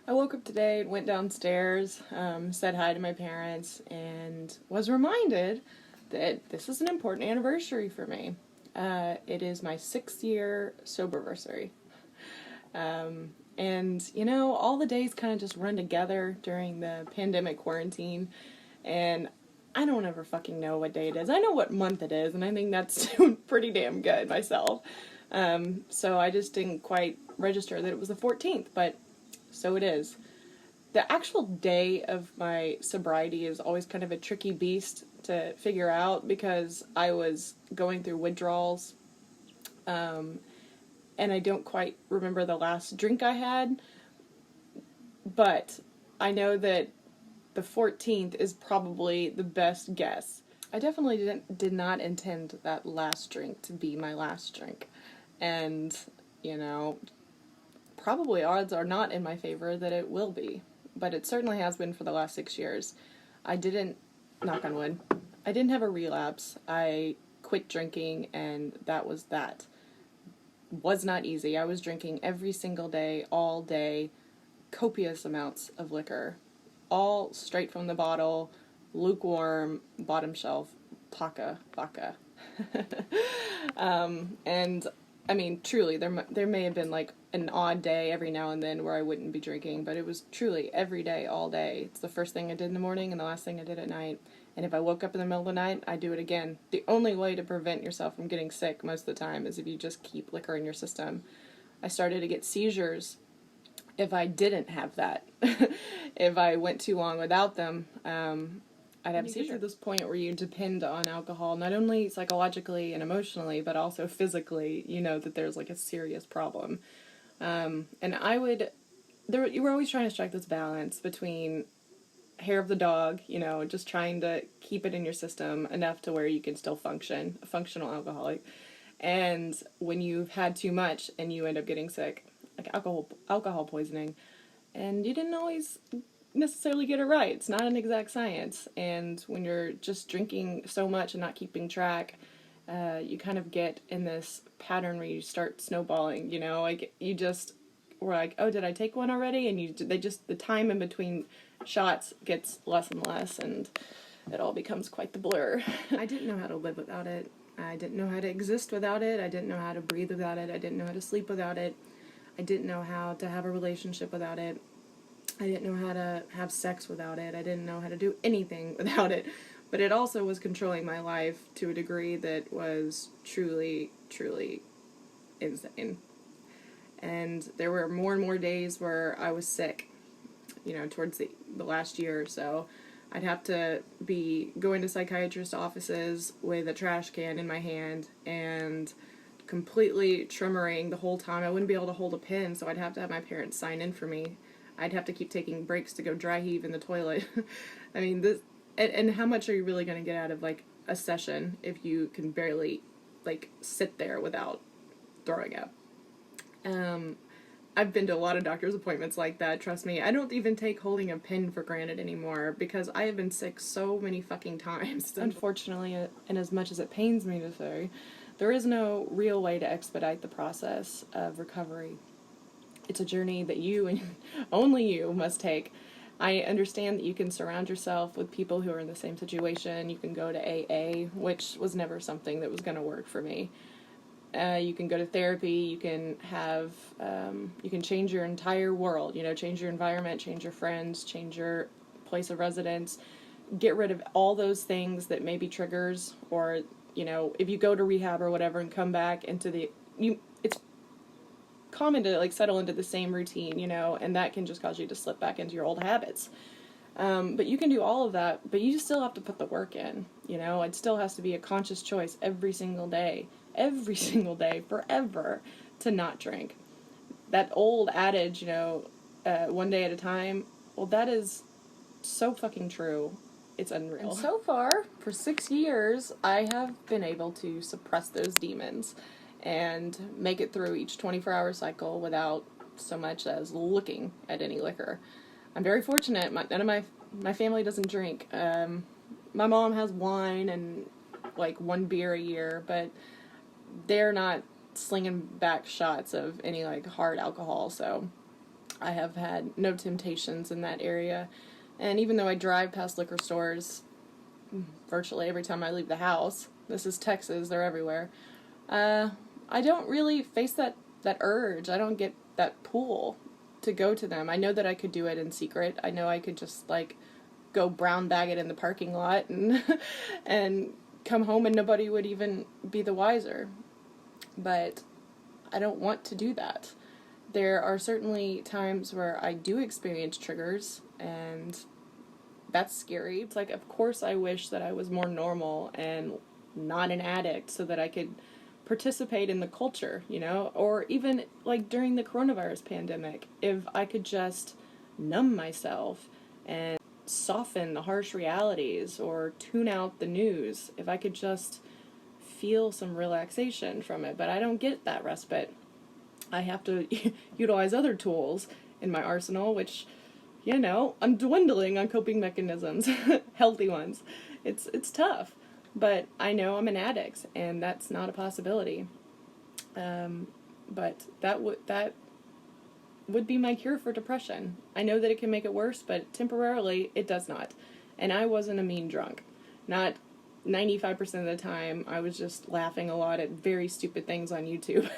I woke up today, went downstairs, said hi to my parents, and was reminded that this is an important anniversary for me. It is my 6th-year soberversary. And, all the days kind of just run together during the pandemic quarantine, and I don't ever fucking know what day it is. I know what month it is, and I think that's doing pretty damn good myself. So I just didn't quite register that it was the 14th, but so it is. The actual day of my sobriety is always kind of a tricky beast to figure out because I was going through withdrawals, and I don't quite remember the last drink I had, but I know that the 14th is probably the best guess. I definitely did not intend that last drink to be my last drink, and, probably odds are not in my favor that it will be, but it certainly has been for the last 6 years. I didn't, knock on wood, I didn't have a relapse. I quit drinking, and that was that. Was not easy. I was drinking every single day, all day, copious amounts of liquor, all straight from the bottle, lukewarm, bottom shelf, vodka. And I mean, truly, there may have been like an odd day every now and then where I wouldn't be drinking, but it was truly every day, all day. It's the first thing I did in the morning and the last thing I did at night. And if I woke up in the middle of the night, I do it again. The only way to prevent yourself from getting sick most of the time is if you just keep liquor in your system. I started to get seizures if I didn't have that. If I went too long without them, I'd have a seizure. At this point where you depend on alcohol, not only psychologically and emotionally, but also physically, you know that there's like a serious problem. And you were always trying to strike this balance between hair of the dog, just trying to keep it in your system enough to where you can still function, a functional alcoholic. And when you've had too much and you end up getting sick, like alcohol poisoning, and you didn't always necessarily get it right. It's not an exact science. And when you're just drinking so much and not keeping track, you kind of get in this pattern where you start snowballing, like you just were like, oh, did I take one already? And the time in between shots gets less and less, and it all becomes quite the blur. I didn't know how to live without it. I didn't know how to exist without it. I didn't know how to breathe without it. I didn't know how to sleep without it. I didn't know how to have a relationship without it. I didn't know how to have sex without it. I didn't know how to do anything without it. But it also was controlling my life to a degree that was truly, truly insane. And there were more and more days where I was sick, towards the last year or so. I'd have to be going to psychiatrist offices with a trash can in my hand and completely tremoring the whole time. I wouldn't be able to hold a pen, so I'd have to have my parents sign in for me. I'd have to keep taking breaks to go dry heave in the toilet. I mean, this, and how much are you really going to get out of, like, a session if you can barely, like, sit there without throwing up? I've been to a lot of doctor's appointments like that, trust me. I don't even take holding a pen for granted anymore because I have been sick so many fucking times. Unfortunately, and as much as it pains me to say, there is no real way to expedite the process of recovery. It's a journey that you and only you must take. I understand that you can surround yourself with people who are in the same situation. You can go to AA, which was never something that was going to work for me. You can go to therapy. You can you can change your entire world. Change your environment, change your friends, change your place of residence. Get rid of all those things that may be triggers, or if you go to rehab or whatever and come back into it's common to like settle into the same routine, and that can just cause you to slip back into your old habits. But you can do all of that, but you still have to put the work in, it still has to be a conscious choice every single day, forever, to not drink. That old adage, one day at a time, well, that is so fucking true. It's unreal. And so far, for 6 years, I have been able to suppress those demons and make it through each 24-hour cycle without so much as looking at any liquor. I'm very fortunate. None of my family doesn't drink. My mom has wine and like one beer a year, but they're not slinging back shots of any like hard alcohol. So I have had no temptations in that area. And even though I drive past liquor stores virtually every time I leave the house, this is Texas, they're everywhere, I don't really face that urge. I don't get that pull to go to them. I know that I could do it in secret. I know I could just, like, go brown bag it in the parking lot and and come home and nobody would even be the wiser. But I don't want to do that. There are certainly times where I do experience triggers, and that's scary. It's like, of course I wish that I was more normal and not an addict so that I could participate in the culture, you know? Or even, like, during the coronavirus pandemic, if I could just numb myself and soften the harsh realities or tune out the news, if I could just feel some relaxation from it. But I don't get that respite. I have to utilize other tools in my arsenal, which, you know, I'm dwindling on coping mechanisms, healthy ones. It's tough, but I know I'm an addict, and that's not a possibility. But that would be my cure for depression. I know that it can make it worse, but temporarily it does not. And I wasn't a mean drunk. Not 95% of the time. I was just laughing a lot at very stupid things on YouTube.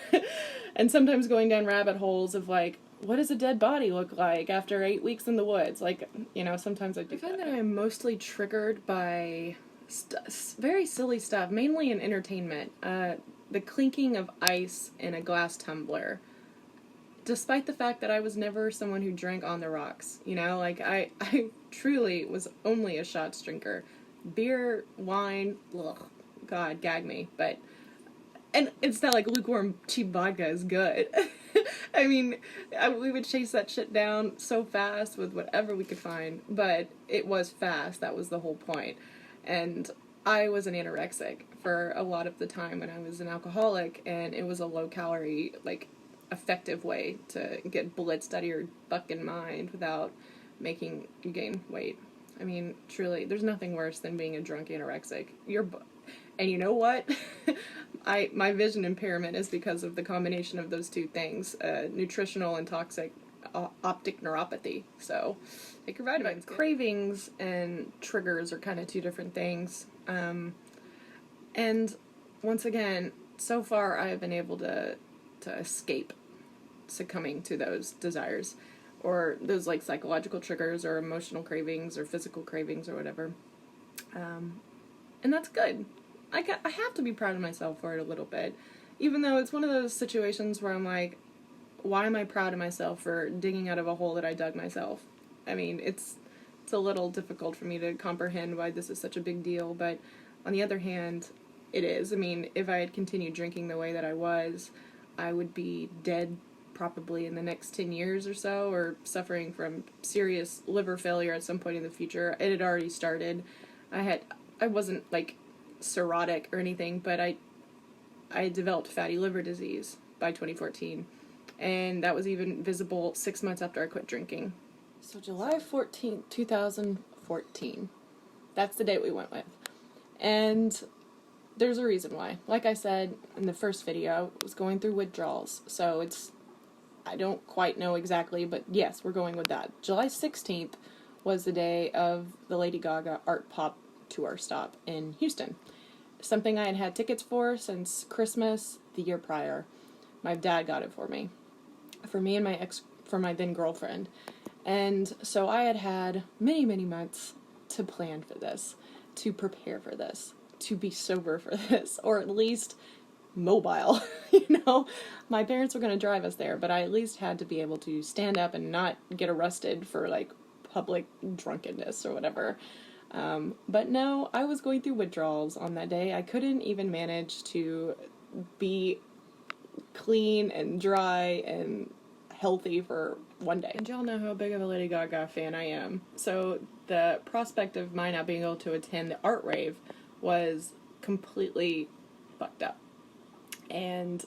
And sometimes going down rabbit holes of, like, what does a dead body look like after 8 weeks in the woods? Like, you know, sometimes I find that I'm mostly triggered by very silly stuff, mainly in entertainment. The clinking of ice in a glass tumbler. Despite the fact that I was never someone who drank on the rocks, you know, like, I truly was only a shots drinker. Beer, wine, ugh, God, gag me, and it's not like lukewarm cheap vodka is good. I mean, we would chase that shit down so fast with whatever we could find, but it was fast, that was the whole point. And I was an anorexic for a lot of the time when I was an alcoholic, and it was a low-calorie, like, effective way to get blitzed out of your fucking mind without making you gain weight. I mean, truly, there's nothing worse than being a drunk anorexic. And you know what? My vision impairment is because of the combination of those two things, nutritional and toxic optic neuropathy. So, take your vitamins. Cravings and triggers are kind of two different things. And once again, so far I have been able to escape succumbing to those desires, or those, like, psychological triggers, or emotional cravings, or physical cravings, or whatever. And that's good. I have to be proud of myself for it a little bit. Even though it's one of those situations where I'm like, why am I proud of myself for digging out of a hole that I dug myself? I mean, it's a little difficult for me to comprehend why this is such a big deal, but on the other hand, it is. I mean, if I had continued drinking the way that I was, I would be dead probably in the next 10 years or so, or suffering from serious liver failure at some point in the future. It had already started. I wasn't, like, cirrhotic or anything, but I developed fatty liver disease by 2014, and that was even visible 6 months after I quit drinking. So July 14th, 2014. That's the date we went with. And there's a reason why. Like I said in the first video, I was going through withdrawals, so I don't quite know exactly, but yes, we're going with that. July 16th was the day of the Lady Gaga Art Pop tour stop in Houston. Something I had had tickets for since Christmas the year prior. My dad got it for me and for my then girlfriend. And so I had had many, many months to plan for this, to prepare for this, to be sober for this, or at least mobile. You know, my parents were going to drive us there, but I at least had to be able to stand up and not get arrested for, like, public drunkenness or whatever. But no, I was going through withdrawals on that day. I couldn't even manage to be clean and dry and healthy for one day. And y'all know how big of a Lady Gaga fan I am. So the prospect of my not being able to attend the art rave was completely fucked up. And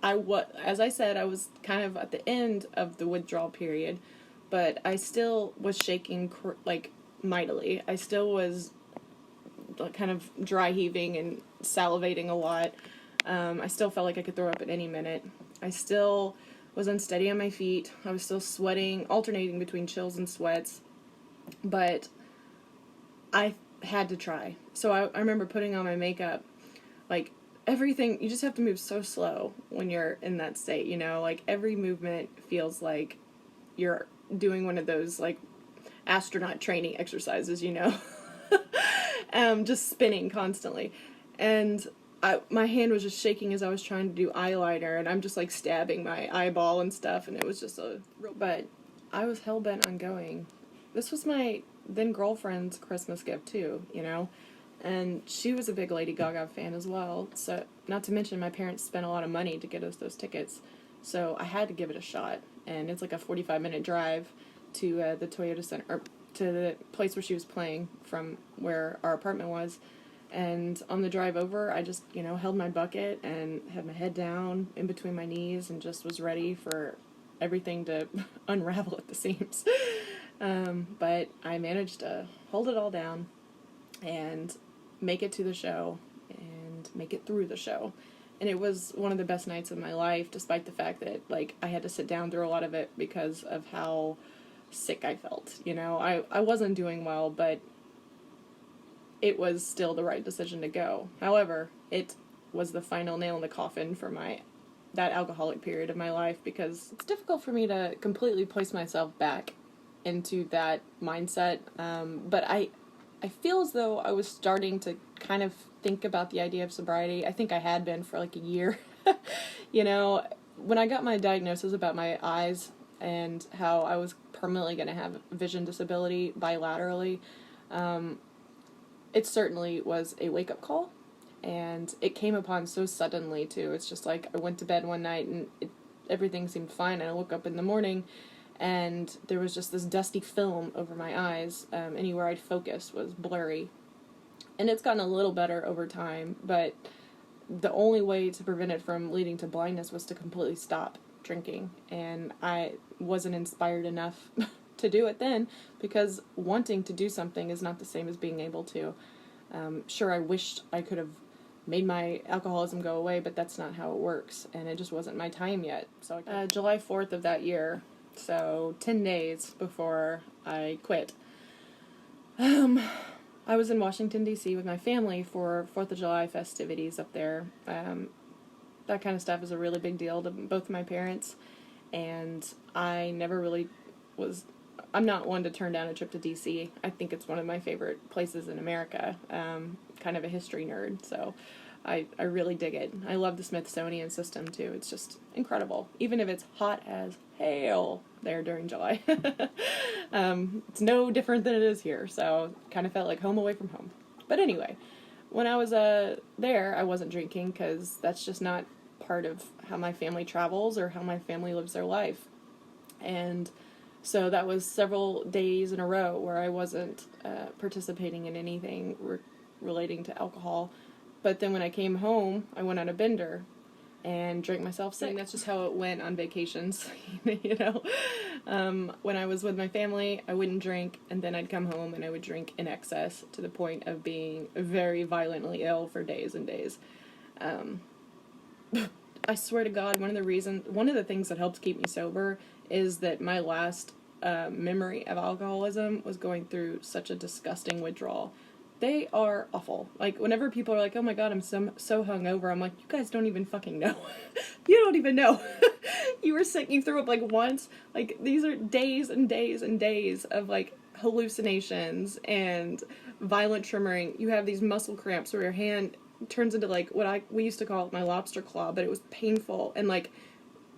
as I said, I was kind of at the end of the withdrawal period, but I still was shaking, like, mightily. I still was kind of dry heaving and salivating a lot. I still felt like I could throw up at any minute. I still was unsteady on my feet. I was still sweating, alternating between chills and sweats. But I had to try. So I remember putting on my makeup, like, everything, you just have to move so slow when you're in that state, you know? Like, every movement feels like you're doing one of those, like, astronaut training exercises, you know? Just spinning constantly. And my hand was just shaking as I was trying to do eyeliner, and I'm just, like, stabbing my eyeball and stuff, and it was just but I was hell-bent on going. This was my then-girlfriend's Christmas gift, too, you know? And she was a big Lady Gaga fan as well, so, not to mention my parents spent a lot of money to get us those tickets, so I had to give it a shot. And it's like a 45-minute drive to the Toyota Center, or to the place where she was playing from where our apartment was. And on the drive over, I just, you know, held my bucket and had my head down in between my knees and just was ready for everything to unravel at the seams. But I managed to hold it all down and make it to the show and make it through the show. And it was one of the best nights of my life, despite the fact that, like, I had to sit down through a lot of it because of how sick I felt. You know, I wasn't doing well, but it was still the right decision to go. However, it was the final nail in the coffin for that alcoholic period of my life, because it's difficult for me to completely place myself back into that mindset. But I feel as though I was starting to kind of think about the idea of sobriety. I think I had been for like a year. You know, when I got my diagnosis about my eyes and how I was permanently going to have vision disability bilaterally, it certainly was a wake-up call, and it came upon so suddenly, too. It's just like I went to bed one night and everything seemed fine, and I woke up in the morning and there was just this dusty film over my eyes. Anywhere I'd focus was blurry. And it's gotten a little better over time, but the only way to prevent it from leading to blindness was to completely stop drinking. And I wasn't inspired enough to do it then, because wanting to do something is not the same as being able to. Sure, I wished I could have made my alcoholism go away, but that's not how it works, and it just wasn't my time yet. So July 4th of that year, so 10 days before I quit, I was in Washington, D.C. with my family for 4th of July festivities up there. That kind of stuff is a really big deal to both of my parents, and I never really I'm not one to turn down a trip to D.C. I think it's one of my favorite places in America. Kind of a history nerd, so I really dig it. I love the Smithsonian system, too. It's just incredible, even if it's hot as hell there during July. It's no different than it is here, so kind of felt like home away from home. But anyway, when I was there, I wasn't drinking, because that's just not part of how my family travels or how my family lives their life. And so that was several days in a row where I wasn't participating in anything relating to alcohol. But then when I came home, I went on a bender and drank myself sick. And that's just how it went on vacations, you know. When I was with my family, I wouldn't drink, and then I'd come home and I would drink in excess to the point of being very violently ill for days and days. I swear to God, one of the things that helps keep me sober is that my last memory of alcoholism was going through such a disgusting withdrawal. They are awful. Like, whenever people are like, oh my God, I'm so hungover, I'm like, you guys don't even fucking know. You don't even know. You were sick, you threw up like once. Like, these are days and days and days of like hallucinations and violent tremoring. You have these muscle cramps where your hand turns into like what we used to call my lobster claw, but it was painful, and like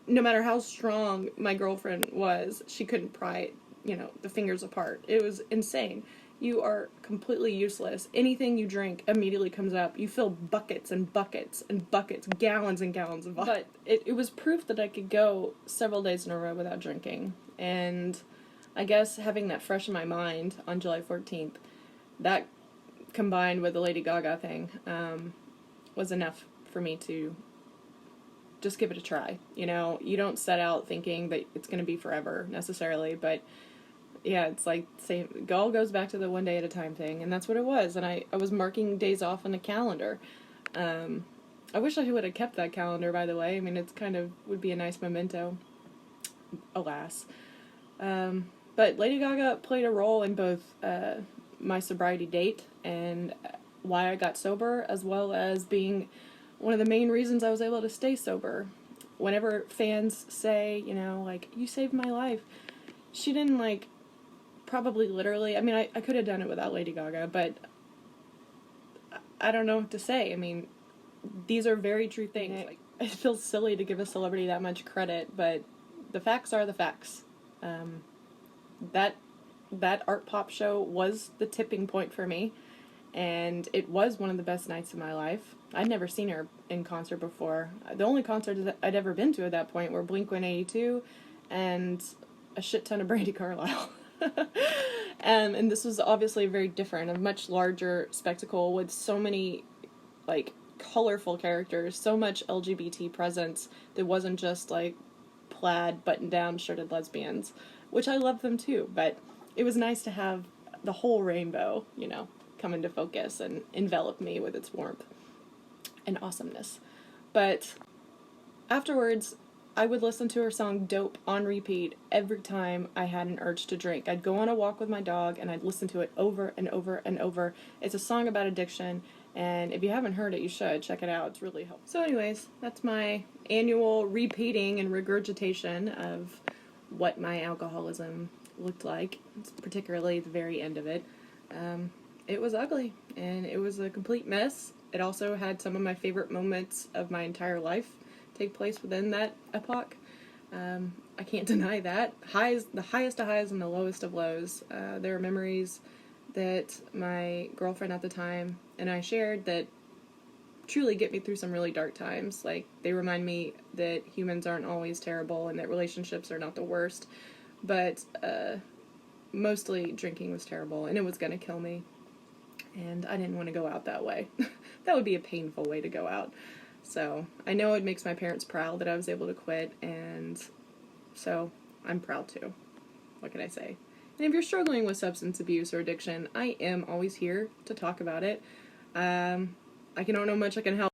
no matter how strong my girlfriend was, she couldn't pry, the fingers apart. It was insane. You are completely useless. Anything you drink immediately comes up. You fill buckets and buckets and buckets, gallons and gallons of water. But it was proof that I could go several days in a row without drinking. And I guess having that fresh in my mind on July 14th, that combined with the Lady Gaga thing, was enough for me to just give it a try. You don't set out thinking that it's going to be forever necessarily, but yeah, it's like it all goes back to the one day at a time thing, and that's what it was. And I was marking days off on the calendar. I wish I would have kept that calendar, by the way. I mean, it's kind of would be a nice memento. alas. But Lady Gaga played a role in both my sobriety date and why I got sober, as well as being one of the main reasons I was able to stay sober. Whenever fans say, you know, like, you saved my life, she didn't, like, probably literally, I mean, I could have done it without Lady Gaga, but I don't know what to say. I mean, these are very true things. Like, it feels silly to give a celebrity that much credit, but the facts are the facts. That art pop show was the tipping point for me, and it was one of the best nights of my life. I'd never seen her in concert before. The only concerts that I'd ever been to at that point were Blink-182 and a shit ton of Brandi Carlile. And this was obviously very different, a much larger spectacle with so many, like, colorful characters, so much LGBT presence that wasn't just, like, plaid, button-down, shirted lesbians, which I love them too, but it was nice to have the whole rainbow, you know, come into focus and envelop me with its warmth and awesomeness. But afterwards, I would listen to her song Dope on repeat every time I had an urge to drink. I'd go on a walk with my dog and I'd listen to it over and over and over. It's a song about addiction, and if you haven't heard it, you should check it out. It's really helpful. So anyways, that's my annual repeating and regurgitation of what my alcoholism looked like, particularly the very end of it. It was ugly, and it was a complete mess. It also had some of my favorite moments of my entire life take place within that epoch. I can't deny that. The highest of highs and the lowest of lows. There are memories that my girlfriend at the time and I shared that truly get me through some really dark times. Like, they remind me that humans aren't always terrible and that relationships are not the worst. But mostly drinking was terrible, and it was going to kill me. And I didn't want to go out that way. That would be a painful way to go out. So I know it makes my parents proud that I was able to quit, and so I'm proud too. What can I say? And if you're struggling with substance abuse or addiction, I am always here to talk about it. I don't know much I can help.